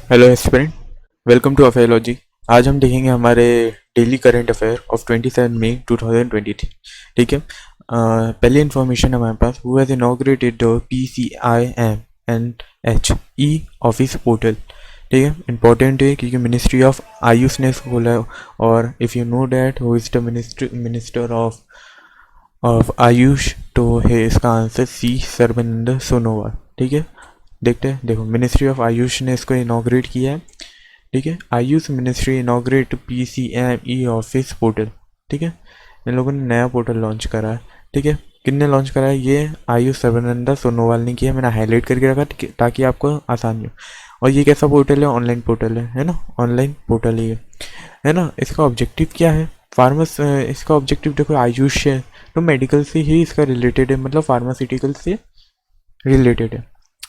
Hello aspirant, welcome to affairology. आज हम देखेंगे हमारे डेली करंट अफेयर ऑफ 27 मई 2023। ठीक है। पहली इन्फॉर्मेशन हमारे पास, who has inaugurated the PCIMNHE office portal. ठीक है, इंपॉर्टेंट है क्योंकि मिनिस्ट्री ऑफ आयुष ने इसको खोला है। और if you know that who is the minister of Ayush, तो है इसका आंसर सी सर्बानंद सोनोवाल। ठीक है, देखते हैं। देखो, मिनिस्ट्री ऑफ आयुष ने इसको इनॉग्रेट किया है। ठीक है, Ayush ministry inaugurate PCME office portal. ठीक है, इन लोगों ने नया पोर्टल लॉन्च करा है। ठीक है, किसने लॉन्च करा है? ये आयुष सर्बानंद सोनोवाल ने किया। मैंने हाईलाइट करके रखा ताकि आपको आसानी हो। और ये कैसा पोर्टल है? ऑनलाइन पोर्टल है ना, ऑनलाइन पोर्टल है ना। इसका ऑब्जेक्टिव क्या है? फार्मस इसका ऑब्जेक्टिव देखो, आयुष है तो मेडिकल से ही इसका रिलेटेड है, मतलब फार्मास्यूटिकल से रिलेटेड है।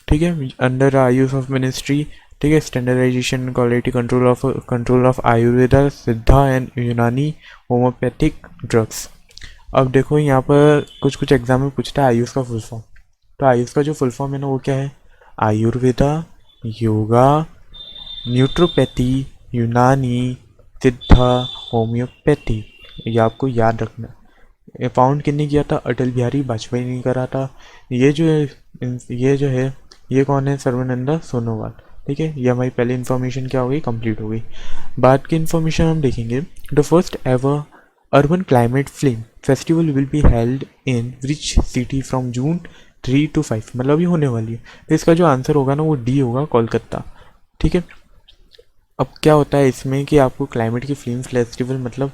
ठीक है, अंडर आयुष ऑफ मिनिस्ट्री। ठीक है, standardisation quality control of Ayurveda, Siddha and यूनानी होम्योपैथिक ड्रग्स। अब देखो यहाँ पर कुछ कुछ एग्जाम में पूछता है आयुष का फुल फॉर्म। तो आयुष का जो फुल फॉर्म है ना, वो क्या है? आयुर्वेदा, योगा, न्यूट्रोपैथी, यूनानी, सिद्धा, होम्योपैथी। ये आपको याद रखना। ये फाउंड किसने किया था? अटल बिहारी वाजपेयी ने करा था। ये जो है ये कौन है? सर्बानंद सोनोवाल। ठीक है, ये हमारी पहली इन्फॉर्मेशन क्या हो गई? कंप्लीट हो गई। बाद की इन्फॉर्मेशन हम देखेंगे। The first ever urban climate film festival will be held in which city from June 3 to 5, मतलब ये होने वाली है। तो इसका जो आंसर होगा ना, वो डी होगा, कोलकाता। ठीक है। अब क्या होता है इसमें कि आपको क्लाइमेट की फिल्म फेस्टिवल मतलब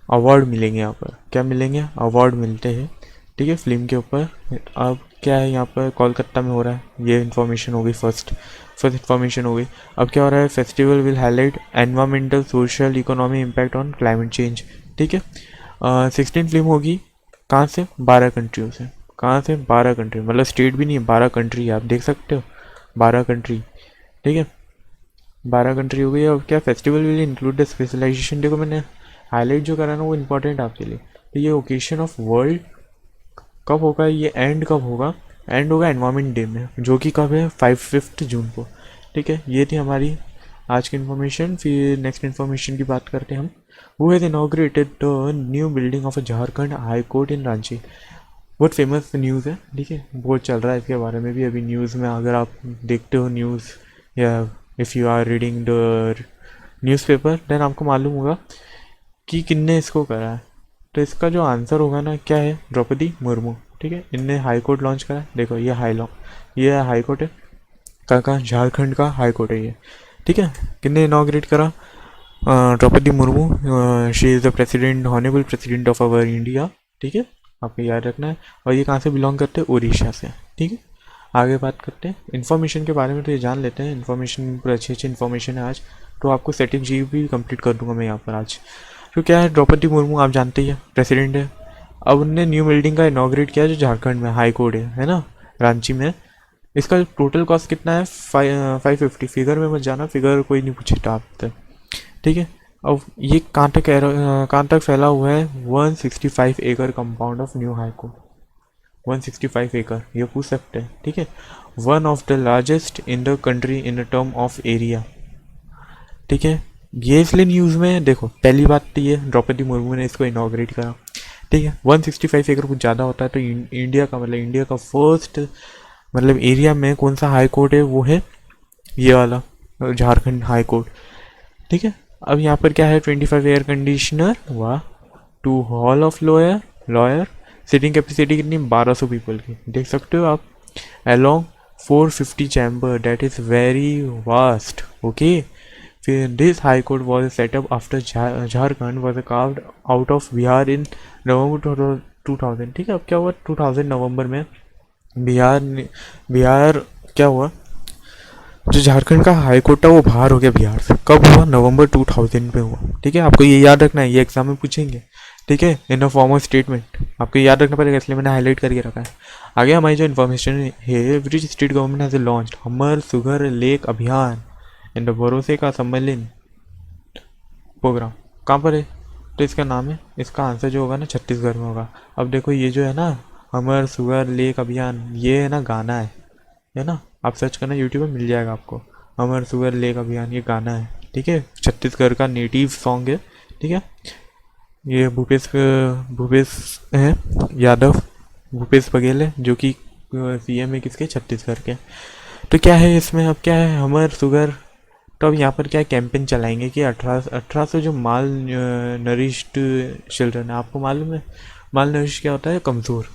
अवार्ड मिलेंगे। यहाँ पर क्या मिलेंगे? अवार्ड मिलते हैं। ठीक है, फिल्म के ऊपर। अब क्या है, यहाँ पर कोलकाता में हो रहा है। ये इन्फॉर्मेशन हो गई, फर्स्ट इन्फॉर्मेशन हो गई। अब क्या हो रहा है? Festival will highlight environmental, social, economy impact on climate change. ठीक है, 16 फिल्म होगी। कहाँ से? 12 कंट्रियों से। कहाँ से? 12 कंट्री, मतलब स्टेट भी नहीं है, 12 कंट्री है। आप देख सकते हो, 12 कंट्री। ठीक है, 12 कंट्री हो गई। अब क्या? Festival will include the specialisation. देखो, मैंने हाईलाइट जो करा ना, वो इम्पोर्टेंट आपके लिए। तो ये ओकेशन ऑफ वर्ल्ड कब होगा? ये एंड कब होगा? एंड होगा एनवायरमेंट डे में, जो कि कब है? 5 जून को। ठीक है, ये थी हमारी आज की इन्फॉर्मेशन। फिर नेक्स्ट इन्फॉर्मेशन की बात करते हैं हम। Who has inaugurated the new building of Jharkhand high court in Ranchi. बहुत फेमस न्यूज़ है। ठीक है, बहुत चल रहा है इसके बारे में भी अभी न्यूज़ में। अगर आप देखते हो न्यूज़, या if you are reading the newspaper, then आपको मालूम होगा कि किसने इसको करा है। तो इसका जो आंसर होगा ना, क्या है? द्रौपदी मुर्मू। ठीक है, इनने हाई कोर्ट लॉन्च करा। देखो, ये हाई कोर्ट है। कहाँ? झारखंड का हाई कोर्ट है ये। ठीक है, किसने इनॉग्रेट करा? Droupadi Murmu. She is the president, honourable president of our India. ठीक है, आपको याद रखना है। और ये कहाँ से बिलोंग करते हैं? उड़ीसा से। ठीक है, आगे बात करते हैं इन्फॉर्मेशन के बारे में। तो ये जान लेते हैं इन्फॉर्मेशन, पूरी अच्छी अच्छी इन्फॉर्मेशन है आज। तो आपको सेटिंग जी भी कंप्लीट कर दूंगा मैं यहाँ पर आज। तो क्या है? द्रौपदी मुर्मू आप जानते ही हैं, प्रेसिडेंट है। अब उनने न्यू बिल्डिंग का इनॉग्रेट किया जो झारखंड में हाई कोर्ट है ना, रांची में। इसका टोटल कॉस्ट कितना है? 550। फिगर में मत जाना, फिगर कोई नहीं पूछता आपसे। ठीक है, अब ये कहाँ तक फैला हुआ है? 165 एकड़ compound of new high court. 165 एकड़, ये पूछ सकते हैं। ठीक है, one of the largest in the country in term of area. ठीक है, ये इसलिए न्यूज़ में है। देखो, पहली बात तो ये द्रौपदी मुर्मू ने इसको इनॉग्रेट करा। ठीक है, 165 एकड़ कुछ ज़्यादा होता है। तो इंडिया का, मतलब इंडिया का फर्स्ट, मतलब एरिया में कौन सा हाई कोर्ट है? वो है ये वाला, झारखंड हाई कोर्ट। ठीक है, अब यहाँ पर क्या है? 25 एयर कंडीशनर, वाह। 2 hall of lawyer. Seating capacity कितनी? 1200 पीपल की, देख सकते हो आप। Along 450 chamber, that is very vast. Okay, फिर this high court was set up after Jharkhand was carved out of Bihar in November 2000। ठीक है, अब क्या हुआ? 2000 नवंबर में बिहार क्या हुआ? जो झारखंड का हाई कोर्ट था वो बाहर हो गया बिहार से। कब हुआ? नवंबर 2000 में हुआ। ठीक है, आपको ये याद रखना है, ये एग्जाम में पूछेंगे। ठीक है, इन अ फॉर्म ऑफ स्टेटमेंट आपको याद रखना पड़ेगा, इसलिए मैंने हाईलाइट करके रखा है। आगे हमारी जो इन्फॉर्मेशन है, British state government has launched हमर सुगर लेक अभियान इन द भरोसे का सम्मेलन प्रोग्राम। कहाँ पर है? तो इसका नाम है, इसका आंसर जो होगा ना, छत्तीसगढ़ में होगा। अब देखो, ये जो है ना, हमर सुगर लेक अभियान, ये है ना गाना है ना। आप सर्च करना यूट्यूब में, मिल जाएगा आपको। अमर सुगर लेक अभियान ये गाना है, ठीक है, छत्तीसगढ़ का नेटिव सॉन्ग है, ठीक है। ये भूपेश है यादव, भूपेश बघेल है जो कि सीएम है किसके, छत्तीसगढ़ के। तो क्या है इसमें, अब क्या है अमर सुगर, तो अब यहाँ पर क्या कैंपेन चलाएंगे कि 1800 जो माल नरिश्ड चिल्ड्रन है, आपको मालूम है माल नरिश क्या होता है, कमज़ोर,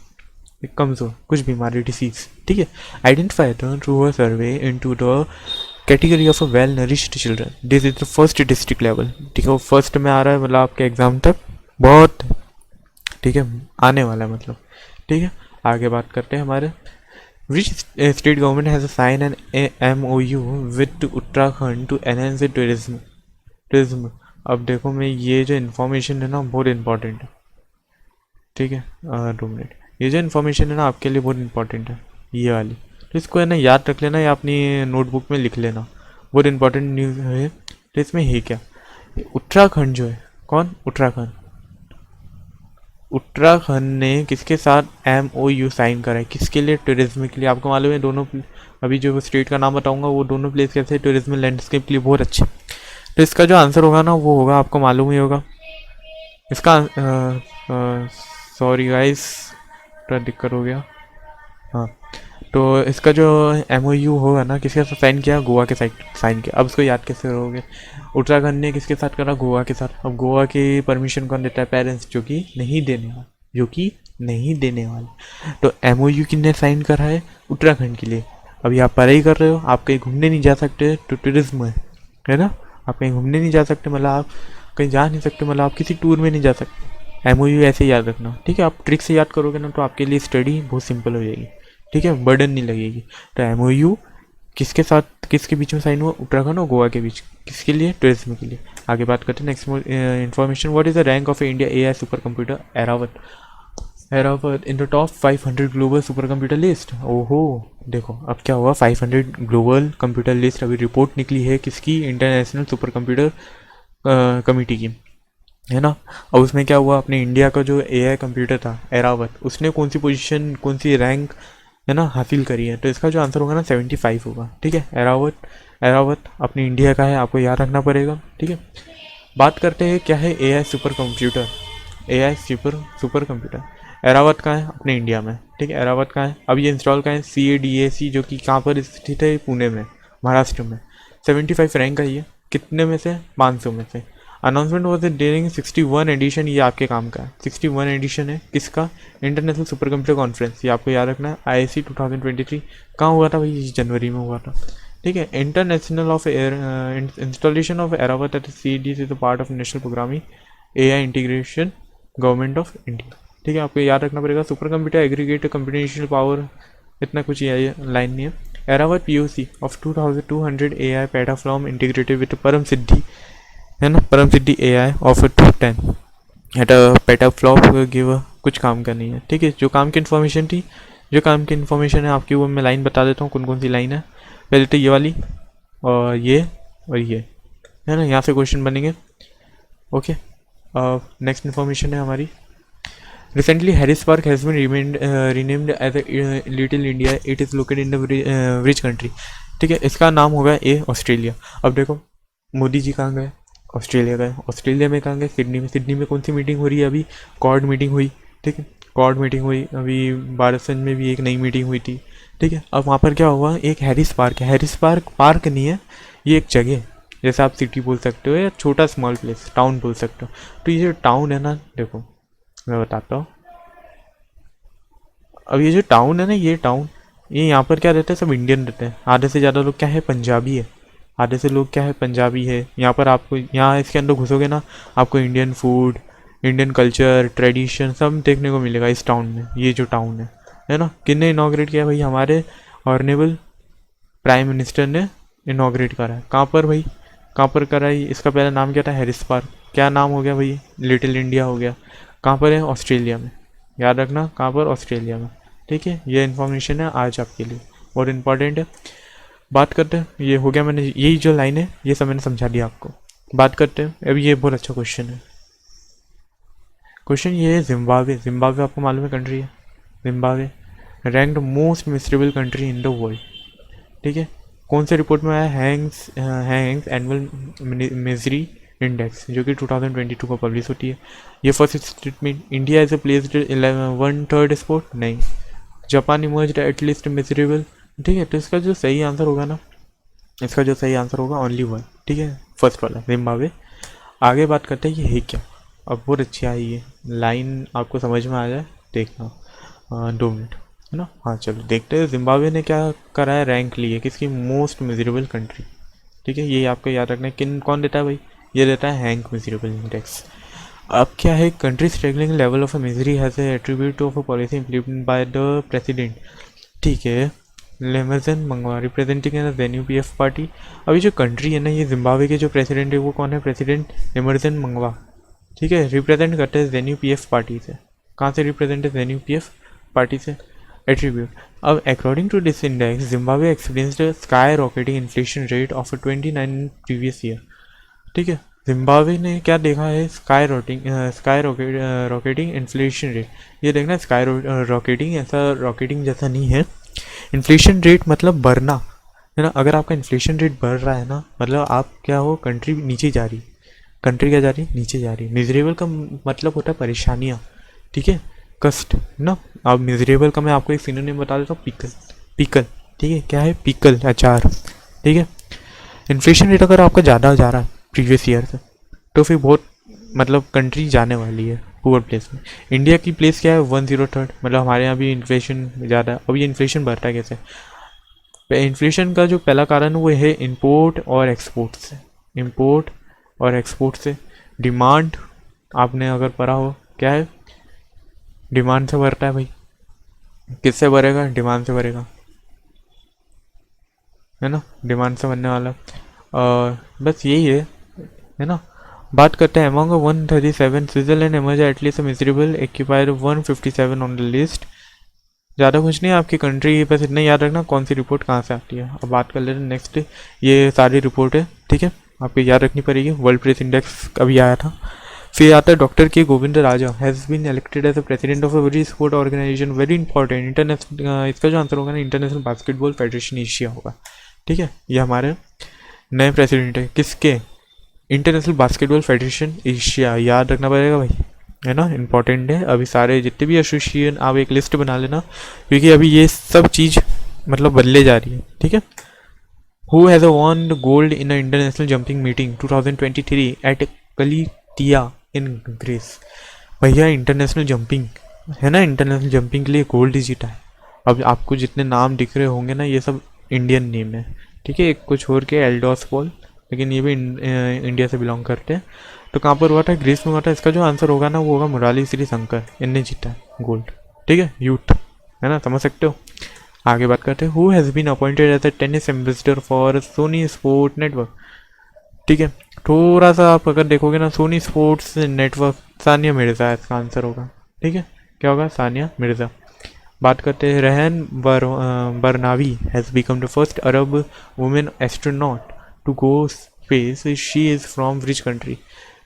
कमज़ोर कुछ बीमारी डिसीज, ठीक है। Identify through a survey into the category of a well nourished children, this is the first district level, ठीक है। वो फर्स्ट में आ रहा है, मतलब आपके एग्जाम तक बहुत, ठीक है, आने वाला है मतलब, ठीक है। आगे बात करते हैं हमारे, which state government has signed an MOU with Uttarakhand to enhance the tourism। अब देखो मैं ये जो इन्फॉर्मेशन है ना बहुत इम्पोर्टेंट है, ठीक है। 2 मिनट, ये जो इन्फॉर्मेशन है ना आपके लिए बहुत इंपॉर्टेंट है ये वाली, तो इसको है ना याद रख लेना या अपनी नोटबुक में लिख लेना, बहुत इंपॉर्टेंट न्यूज़ है। तो इसमें है क्या, उत्तराखंड जो है, कौन, उत्तराखंड, उत्तराखंड ने किसके साथ MOU साइन करा है, किसके लिए, टूरिज्म के लिए। आपको मालूम है दोनों, अभी जो स्टेट का नाम बताऊंगा वो दोनों प्लेस कैसे टूरिज्म लैंडस्केप के लिए बहुत अच्छे। तो इसका जो आंसर होगा ना वो होगा, आपको मालूम ही होगा इसका, सॉरी गाइस थोड़ा दिक्कत हो गया, हाँ। तो इसका जो MOU होगा ना किसके साथ साइन किया, गोवा के साथ साइन किया। अब इसको याद कैसे करोगे, उत्तराखंड ने किसके साथ करा, गोवा के साथ। अब गोवा की परमिशन कौन देता है, पेरेंट्स, जो कि नहीं देने वाले, जो कि नहीं देने वाले। तो MOU किसने साइन करा है, उत्तराखंड के लिए। अभी आप पढ़ाई कर रहे हो, आप कहीं घूमने नहीं जा सकते तो टूरिज्म है ना, आप कहीं घूमने नहीं जा सकते मतलब आप कहीं जा नहीं सकते, मतलब आप किसी टूर में नहीं जा सकते। MOU ऐसे ही याद रखना, ठीक है। आप ट्रिक से याद करोगे ना तो आपके लिए स्टडी बहुत सिंपल हो जाएगी, ठीक है, बर्डन नहीं लगेगी। तो MOU किसके साथ, किसके बीच में साइन हुआ, उत्तराखंड और गोवा के बीच, किसके लिए, टूरिज्म के लिए। आगे बात करते हैं next information, what is the rank of India AI super computer Airavat in the top 500 global super computer list. ओहो, देखो अब क्या हुआ, 500 ग्लोबल कंप्यूटर लिस्ट अभी रिपोर्ट निकली है किसकी, इंटरनेशनल सुपर कंप्यूटर कमिटी की, है ना। और उसमें क्या हुआ, अपने इंडिया का जो AI कंप्यूटर था एरावत, उसने कौन सी पोजीशन, कौन सी रैंक है ना हासिल करी है। तो इसका जो आंसर होगा ना 75 होगा, ठीक है। एरावत अपने इंडिया का है, आपको याद रखना पड़ेगा, ठीक है। बात करते हैं क्या है AI super computer, AI super computer Airavat का है अपने इंडिया में, ठीक है। एरावत का है, अब ये इंस्टॉल का है CADAC जो कि कहाँ पर स्थित है, पुणे में, महाराष्ट्र में। 75 रैंक का ये, कितने में से, 500 में से। अनाउंसमेंट वॉज ड्यूरिंग 61 एडिशन, ये आपके काम का है, 61 एडिशन है किसका, इंटरनेशनल सुपर कंप्यूटर कॉन्फ्रेंस, ये आपको याद रखना है। IIC 2023 कहाँ हुआ था भाई, जनवरी में हुआ था, ठीक है। International of installation of Airavat at CADAC is a part of national programming AI integration government of India, ठीक है। आपको याद रखना पड़ेगा, super computer aggregate computational power, इतना कुछ ये लाइन नहीं है। Airavat POC of 2200 AI petaflop integrated with Param Siddhi, है ना, Param Siddhi AI of 210 at a petaflop give कुछ काम का नहीं है, ठीक है। जो काम की इन्फॉर्मेशन थी, जो काम की इन्फॉर्मेशन है आपकी वो मैं लाइन बता देता हूँ कौन कौन सी लाइन है। पहले तो ये वाली और ये है ना, यहाँ से क्वेश्चन बनेंगे, ओके। नेक्स्ट इन्फॉर्मेशन है हमारी, recently Harris Park has been renamed as Little India, it is located in the which country, ठीक है। इसका नाम होगा ऑस्ट्रेलिया। अब देखो मोदी जी कहाँ गए, ऑस्ट्रेलिया गए, ऑस्ट्रेलिया में कहाँ गए, सिडनी में। सिडनी में कौन सी मीटिंग हो रही है अभी, क्वाड मीटिंग हुई, ठीक है, क्वाड मीटिंग हुई। अभी भारतसंघ में भी एक नई मीटिंग हुई थी, ठीक है। अब वहाँ पर क्या हुआ, एक हैरिस पार्क है, हैरिस पार्क नहीं है, ये एक जगह, जैसे आप सिटी बोल सकते हो या छोटा स्मॉल प्लेस, टाउन बोल सकते हो। तो ये जो टाउन है ना, देखो मैं बताता हूँ, अब ये जो टाउन है ना, ये टाउन, ये यहाँ पर क्या रहते हैं, सब इंडियन रहते हैं। आधे से ज़्यादा लोग क्या है, पंजाबी है, आधे से लोग क्या है, पंजाबी है। यहाँ पर आपको, यहाँ इसके अंदर घुसोगे ना, आपको Indian food, Indian culture, tradition सब देखने को मिलेगा इस टाउन में। ये जो टाउन है ना, किसने इनॉग्रेट किया भाई, हमारे ऑनरेबल प्राइम मिनिस्टर ने इनॉग्रेट करा है। कहाँ पर भाई, कहाँ पर करा है, इसका पहला नाम क्या था, हैरिस पार्क। क्या नाम हो गया भाई, लिटिल इंडिया हो गया। कहाँ पर है, ऑस्ट्रेलिया में, याद रखना कहाँ पर, ऑस्ट्रेलिया में, ठीक है। ये इन्फॉर्मेशन है आज आपके लिए, बहुत इंपॉर्टेंट है। बात करते हैं, ये हो गया, मैंने यही जो लाइन है ये सब मैंने समझा दिया आपको। बात करते हैं अब, ये बहुत अच्छा क्वेश्चन है। क्वेश्चन ये है, जिम्बाब्वे आपको मालूम है कंट्री है, Zimbabwe ranked most miserable country in the world, ठीक है। कौन से रिपोर्ट में आया, हैंग्स एनुअल मिजरी इंडेक्स, जो कि 2022 को पब्लिश होती है। ये first statement, India is a placed 1/3 sport, नहीं। जापान इमर्ज्ड एटलीस्ट मिजरेबल, ठीक है। तो इसका जो सही आंसर होगा ना, इसका जो सही आंसर होगा ओनली वन, ठीक है, फर्स्ट वाला जिम्बाब्वे। आगे बात करते हैं ये है क्या। अब बहुत अच्छी आई है लाइन, आपको समझ में आ जाए देखना, 2 मिनट, है ना। हाँ चलो देखते हैं जिम्बाब्वे ने क्या करा है, रैंक ली है किसकी, मोस्ट मिजरेबल कंट्री, ठीक है। ये आपको याद रखना है, कौन देता है भाई, ये देता है हैंक मिजरेबल इंडेक्स। अब क्या है, country struggling level of misery has attribute of a policy implemented by the president, ठीक है। लेमरजन मंगवा रिप्रेजेंटिंग है ना NUPF पार्टी। अभी जो कंट्री है ना, ये जिम्बाब्वे के जो प्रेसिडेंट है वो कौन है, प्रेसिडेंट एमरजन मंगवा, ठीक है। रिप्रेजेंट करते हैं NUPF पार्टी से। कहाँ से रिप्रेजेंट है, NUPF पार्टी से। एट्रीब्यूट, अब according to this index Zimbabwe experienced skyrocketing inflation rate of 29 previous year, ठीक है। जिम्बाब्वे ने क्या देखा है, स्काई रॉकेटिंग इन्फ्लेशन रेट। ये देखना, स्काई रॉकेटिंग ऐसा रॉकेटिंग जैसा नहीं है, इन्फ्लेशन रेट मतलब बढ़ना, है ना। अगर आपका इन्फ्लेशन रेट बढ़ रहा है ना, मतलब आप क्या हो, कंट्री नीचे जा रही, कंट्री क्या जा रही, नीचे जा रही। मिजरेबल का मतलब होता है परेशानियाँ, ठीक है, कष्ट ना। अब मिजरेबल का मैं आपको एक सिनोनिम बता देता हूँ, पीकल, ठीक है। क्या है, पीकल अचार, ठीक है। इन्फ्लेशन रेट अगर आपका ज़्यादा जा रहा है प्रीवियस ईयर से, तो फिर बहुत मतलब कंट्री जाने वाली है पुअर प्लेस में। इंडिया की प्लेस क्या है, 103rd, मतलब हमारे यहाँ भी इन्फ्लेशन ज़्यादा है। अब ये इन्फ्लेशन बढ़ता है कैसे, इन्फ्लेशन का जो पहला कारण वो है इंपोर्ट और एक्सपोर्ट से, इंपोर्ट और एक्सपोर्ट से। डिमांड, आपने अगर पढ़ा हो, क्या है, डिमांड से बढ़ता है भाई। किससे बढ़ेगा, डिमांड से बढ़ेगा, है ना, डिमांड से बनने वाला। और बस यही है ना। बात करते हैं among 137 Switzerland emerge at least miserable एक्यूपायर 157 ऑन द लिस्ट। ज़्यादा कुछ नहीं है आपकी कंट्री, बस इतना याद रखना कौन सी रिपोर्ट कहाँ से आती है। अब बात कर लेते हैं नेक्स्ट, ये सारी रिपोर्ट है, ठीक है, आपको याद रखनी पड़ेगी। वर्ल्ड प्रेस इंडेक्स कभी आया था। फिर आता है doctor K Govind Raja has been elected as a president of a very sport organization, very important international. इसका जो आंसर होगा ना, इंटरनेशनल बास्केटबॉल फेडरेशन एशिया होगा, ठीक है। ये हमारे नए प्रेसिडेंट है किसके, इंटरनेशनल बास्केटबॉल फेडरेशन एशिया, याद रखना पड़ेगा भाई, है ना, इंपॉर्टेंट है। अभी सारे जितने भी एसोसिएशन आप एक लिस्ट बना लेना, क्योंकि अभी ये सब चीज़ मतलब बदले जा रही है, ठीक है। Who has won the gold in a international jumping meeting 2023 at Kallithea in Greece. भैया इंटरनेशनल जंपिंग है ना, इंटरनेशनल जंपिंग के लिए गोल्ड जीता है। अब आपको जितने नाम दिख रहे होंगे ना, ये सब इंडियन नेम है, ठीक है। एक को छोड़ के एल्डोस पॉल, लेकिन ये भी इंडिया से बिलोंग करते हैं। तो कहाँ पर हुआ था, ग्रीस में हुआ था। इसका जो आंसर होगा ना, वो होगा मुराली श्री शंकर, इनने जीता है गोल्ड, ठीक है, यूथ, है ना, समझ सकते हो। आगे बात करते हैं, who has been appointed as a tennis ambassador for Sony Sport Network, ठीक है। थोड़ा सा आप अगर देखोगे ना, Sony Sports Network, Sania Mirza इसका आंसर होगा, ठीक है। क्या होगा, सानिया मिर्ज़ा। बात करते हैं, Rayyanah Barnawi has become the first Arab women astronaut to go space, she is from which country.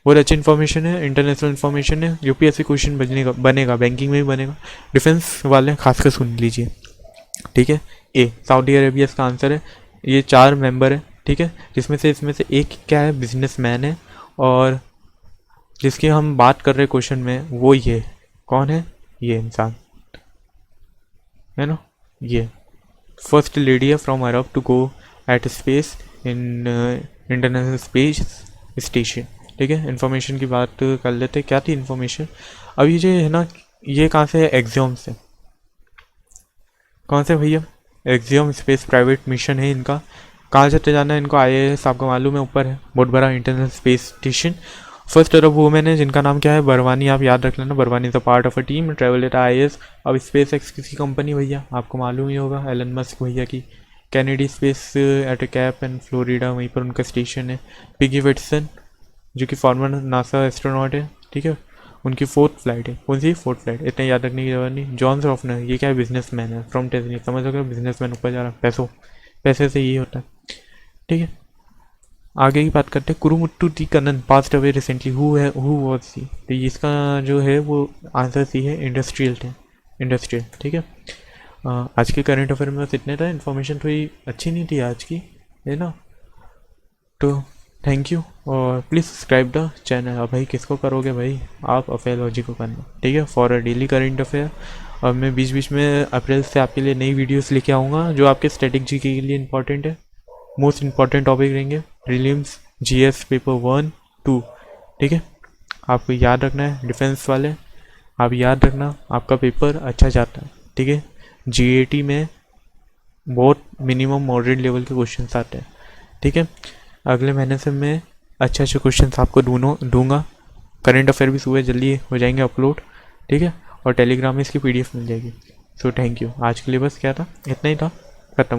बहुत अच्छी इन्फॉर्मेशन है, इंटरनेशनल इन्फॉर्मेशन है, UPSC क्वेश्चन बनेगा, बैंकिंग में भी बनेगा, डिफेंस वाले खासकर सुन लीजिए, ठीक है। ए सऊदी अरेबिया इसका आंसर है। ये 4 मेंबर है, ठीक है, जिसमें से इसमें से एक क्या है, बिजनेसमैन है, और जिसकी हम बात कर रहे क्वेश्चन में वो ये कौन है, ये इंसान है ना, ये फर्स्ट लेडी है from Arab to go at space in International Space Station, ठीक है। इन्फॉर्मेशन की बात कर लेते, क्या थी इन्फॉर्मेशन। अब ये जो है ना, ये कहाँ से है, एग्जियोम से। कौन से भैया, एग्जियोम स्पेस प्राइवेट मिशन है इनका। कहाँ जाते जाना है इनको, IAS आपको मालूम है, ऊपर है बहुत बड़ा international Space station. First Arab women है जिनका नाम क्या है, बरवानी, आप याद रख लेना, Barwani is a part of a team travel eight IAS। अब स्पेस एक्स किसी कंपनी भैया, आपको मालूम ही होगा, एलन मस्क भैया की, Kennedy space at cap and Florida, वहीं पर उनका स्टेशन है। पिगी विटसन जो कि फॉर्मर नासा एस्ट्रोनॉट है, ठीक है, उनकी 4th फ्लाइट है। कौन सी 4th फ्लाइट, इतना याद रखने की जरूरत नहीं। जॉन सॉफ्टनर, ये क्या है, बिजनेसमैन है फ्रॉम टेस्नी, समझ लो बिजनेसमैन ऊपर जा रहा है, पैसे से ये होता है, ठीक है। आगे की बात करते हैं, Kurumuttu T Kannan passed away recently, who was she. तो इसका जो है वो आंसर सी है, इंडस्ट्रियल थे, इंडस्ट्रियल, ठीक है। आज के करंट अफेयर में बस इतने था, इन्फॉर्मेशन थोड़ी अच्छी नहीं थी आज की, है ना। तो थैंक यू, और प्लीज़ सब्सक्राइब द चैनल। अब भाई किसको करोगे भाई, आप अफेयरोलॉजी को करना, ठीक है, for a daily current affair. और मैं बीच बीच में अप्रैल से आपके लिए नई वीडियोस लेके आऊँगा जो आपके स्टैटिक जीके के लिए इंपॉर्टेंट है। मोस्ट इंपॉर्टेंट टॉपिक रहेंगे प्रीलिम्स, जीएस पेपर 1, 2, ठीक है। आपको याद रखना है, डिफेंस वाले आप याद रखना, आपका पेपर अच्छा जाता है, ठीक है। जीएटी में बहुत मिनिमम मॉडरेट लेवल के क्वेश्चन आते हैं, ठीक है। अगले महीने से मैं अच्छे अच्छे क्वेश्चन आपको दूंगा। करंट अफेयर भी सुबह जल्दी हो जाएंगे अपलोड, ठीक है। और टेलीग्राम में इसकी पीडीएफ मिल जाएगी। सो थैंक यू, आज के लिए बस क्या था, इतना ही था।